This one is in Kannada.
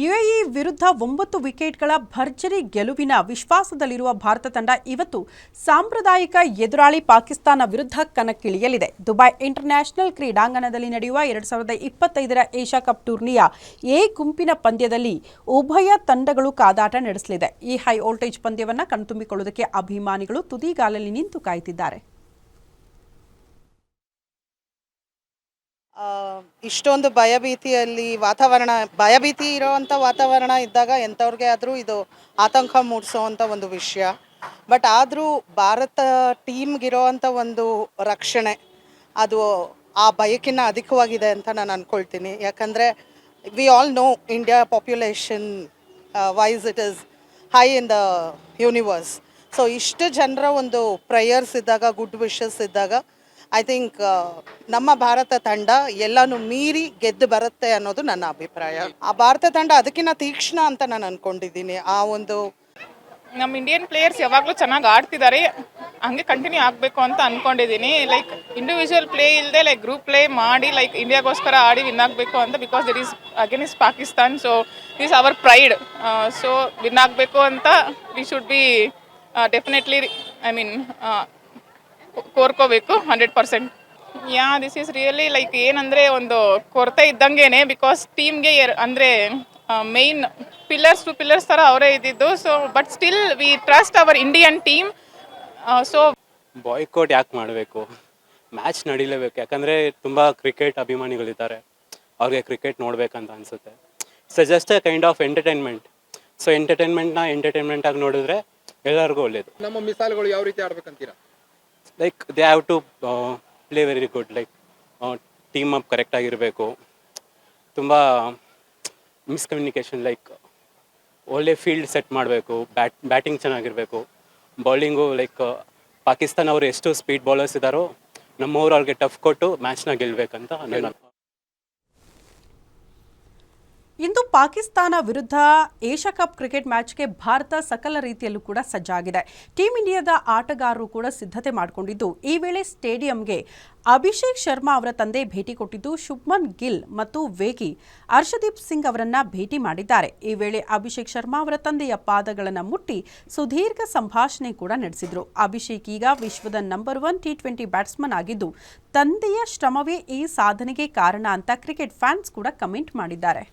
ಯುಎಇ ವಿರುದ್ಧ 9 ವಿಕೆಟ್ಗಳ ಭರ್ಜರಿ ಗೆಲುವಿನ ವಿಶ್ವಾಸದಲ್ಲಿರುವ ಭಾರತ ತಂಡ ಇವತ್ತು ಸಾಂಪ್ರದಾಯಿಕ ಎದುರಾಳಿ ಪಾಕಿಸ್ತಾನ ವಿರುದ್ಧ ಕಣಕ್ಕಿಳಿಯಲಿದೆ. ದುಬೈ ಇಂಟರ್ನ್ಯಾಷನಲ್ ಕ್ರೀಡಾಂಗಣದಲ್ಲಿ ನಡೆಯುವ 2025ರ ಏಷ್ಯಾ ಕಪ್ ಟೂರ್ನಿಯ ಎ ಗುಂಪಿನ ಪಂದ್ಯದಲ್ಲಿ ಉಭಯ ತಂಡಗಳು ಕಾದಾಟ ನಡೆಸಲಿದೆ. ಈ ಹೈ ವೋಲ್ಟೇಜ್ ಪಂದ್ಯವನ್ನು ಕಣ್ತುಂಬಿಕೊಳ್ಳುವುದಕ್ಕೆ ಅಭಿಮಾನಿಗಳು ತುದಿಗಾಲಲ್ಲಿ ನಿಂತು ಕಾಯುತ್ತಿದ್ದಾರೆ. ಇಷ್ಟೊಂದು ಭಯಭೀತಿ ಇರೋವಂಥ ವಾತಾವರಣ ಇದ್ದಾಗ ಎಂಥವ್ರಿಗೆ ಆದರೂ ಇದು ಆತಂಕ ಮೂಡಿಸೋವಂಥ ಒಂದು ವಿಷಯ. ಬಟ್ ಆದರೂ ಭಾರತ ಟೀಮ್ಗಿರೋವಂಥ ಒಂದು ರಕ್ಷಣೆ ಅದು ಆ ಭಯಕ್ಕಿಂತ ಅಧಿಕವಾಗಿದೆ ಅಂತ ನಾನು ಅಂದ್ಕೊಳ್ತೀನಿ. ಯಾಕಂದರೆ we all know India population wise it is high in the universe. So ಇಷ್ಟು ಜನರ ಒಂದು ಪ್ರೇಯರ್ಸ್ ಇದ್ದಾಗ, ಗುಡ್ ವಿಶಸ್ ಇದ್ದಾಗ ಐ ಥಿಂಕ್ ನಮ್ಮ ಭಾರತ ತಂಡ ಎಲ್ಲನೂ ಮೀರಿ ಗೆದ್ದು ಬರುತ್ತೆ ಅನ್ನೋದು ನನ್ನ ಅಭಿಪ್ರಾಯ. ಆ ಭಾರತ ತಂಡ ಅದಕ್ಕಿಂತ ತೀಕ್ಷ್ಣ ಅಂತ ನಾನು ಅಂದ್ಕೊಂಡಿದ್ದೀನಿ. ಆ ಒಂದು ನಮ್ಮ ಇಂಡಿಯನ್ ಪ್ಲೇಯರ್ಸ್ ಯಾವಾಗಲೂ ಚೆನ್ನಾಗಿ ಆಡ್ತಿದ್ದಾರೆ, ಹಂಗೆ ಕಂಟಿನ್ಯೂ ಆಗಬೇಕು ಅಂತ ಅಂದ್ಕೊಂಡಿದ್ದೀನಿ. ಲೈಕ್ ಇಂಡಿವಿಜುವಲ್ ಪ್ಲೇ ಇಲ್ಲದೆ ಲೈಕ್ ಗ್ರೂಪ್ ಪ್ಲೇ ಮಾಡಿ ಲೈಕ್ ಇಂಡಿಯಾಗೋಸ್ಕರ ಆಡಿ ವಿನ್ ಆಗಬೇಕು ಅಂತ. Because that is against Pakistan, so this our pride. So win ಆಗಬೇಕು ಅಂತ ವಿ ಶುಡ್ ಬಿ ಡೆಫಿನೆಟ್ಲಿ ಕೋರ್ಕೋಬೇಕು 100%. ದಿಸ್ ಈಸ್ ರಿಯಲಿ ಲೈಕ್ ಏನಂದರೆ ಒಂದು ಕೊರತೆ ಇದ್ದಂಗೆ. ಬಿಕಾಸ್ ಟೀಮ್ಗೆ ಅಂದರೆ ಮೇಯ್ನ್ ಟು ಪಿಲ್ಲರ್ಸ್ ಥರ ಅವರೇ ಇದ್ದಿದ್ದು. So but still we trust our Indian team. So boycott ಯಾಕೆ ಮಾಡಬೇಕು, ಮ್ಯಾಚ್ ನಡೀಲೇಬೇಕು. ಯಾಕಂದರೆ ತುಂಬ ಕ್ರಿಕೆಟ್ ಅಭಿಮಾನಿಗಳಿದ್ದಾರೆ, ಅವ್ರಿಗೆ ಕ್ರಿಕೆಟ್ ನೋಡಬೇಕಂತ ಅನಿಸುತ್ತೆ. So just a kind of entertainment. So ಎಂಟರ್ಟೈನ್ಮೆಂಟಾಗಿ ನೋಡಿದ್ರೆ ಎಲ್ಲರಿಗೂ ಒಳ್ಳೆಯದು. ನಮ್ಮ ಮಿಸಾಲ್ಗಳು ಯಾವ ರೀತಿ ಆಡ್ಬೇಕಂತೀರಾ? Like they have to play very good. Like team up ಕರೆಕ್ಟಾಗಿರಬೇಕು. ತುಂಬ ಮಿಸ್ಕಮ್ಯುನಿಕೇಷನ್, ಲೈಕ್ ಒಳ್ಳೆ ಫೀಲ್ಡ್ ಸೆಟ್ ಮಾಡಬೇಕು, ಬ್ಯಾಟಿಂಗ್ ಚೆನ್ನಾಗಿರಬೇಕು, ಬೌಲಿಂಗು ಲೈಕ್ ಪಾಕಿಸ್ತಾನ ಅವರು ಎಷ್ಟು ಸ್ಪೀಡ್ ಬೌಲರ್ಸ್ ಇದ್ದಾರೋ ನಮ್ಮವರು ಅವ್ರಿಗೆ ಟಫ್ ಕೊಟ್ಟು ಮ್ಯಾಚ್ನ ಗೆಲ್ಲಬೇಕಂತ ನನ್ನ. ಇಂದು ಪಾಕಿಸ್ತಾನ ವಿರುದ್ಧ ಏಷ್ಯಾ ಕಪ್ ಕ್ರಿಕೆಟ್ ಮ್ಯಾಚ್ಗೆ ಭಾರತ ಸಕಲ ರೀತಿಯಲ್ಲೂ ಕೂಡ ಸಜ್ಜಾಗಿದೆ. ಟೀಂ ಇಂಡಿಯಾದ ಆಟಗಾರರು ಕೂಡ ಸಿದ್ಧತೆ ಮಾಡಿಕೊಂಡಿದ್ದು, ಈ ವೇಳೆ ಸ್ಟೇಡಿಯಂಗೆ ಅಭಿಷೇಕ್ ಶರ್ಮಾ ಅವರ ತಂದೆ ಭೇಟಿ ಕೊಟ್ಟಿದ್ದು, ಶುಭ್ಮನ್ ಗಿಲ್ ಮತ್ತು ವೇಗಿ ಹರ್ಷದೀಪ್ ಸಿಂಗ್ ಅವರನ್ನ ಭೇಟಿ ಮಾಡಿದ್ದಾರೆ. ಈ ವೇಳೆ ಅಭಿಷೇಕ್ ಶರ್ಮಾ ಅವರ ತಂದೆಯ ಪಾದಗಳನ್ನು ಮುಟ್ಟಿ ಸುದೀರ್ಘ ಸಂಭಾಷಣೆ ಕೂಡ ನಡೆಸಿದ್ರು. ಅಭಿಷೇಕ್ ಈಗ ವಿಶ್ವದ ನಂಬರ್ 1 T20 ಬ್ಯಾಟ್ಸ್ಮನ್ ಆಗಿದ್ದು, ತಂದೆಯ ಶ್ರಮವೇ ಈ ಸಾಧನೆಗೆ ಕಾರಣ ಅಂತ ಕ್ರಿಕೆಟ್ ಫ್ಯಾನ್ಸ್ ಕೂಡ ಕಮೆಂಟ್ ಮಾಡಿದ್ದಾರೆ.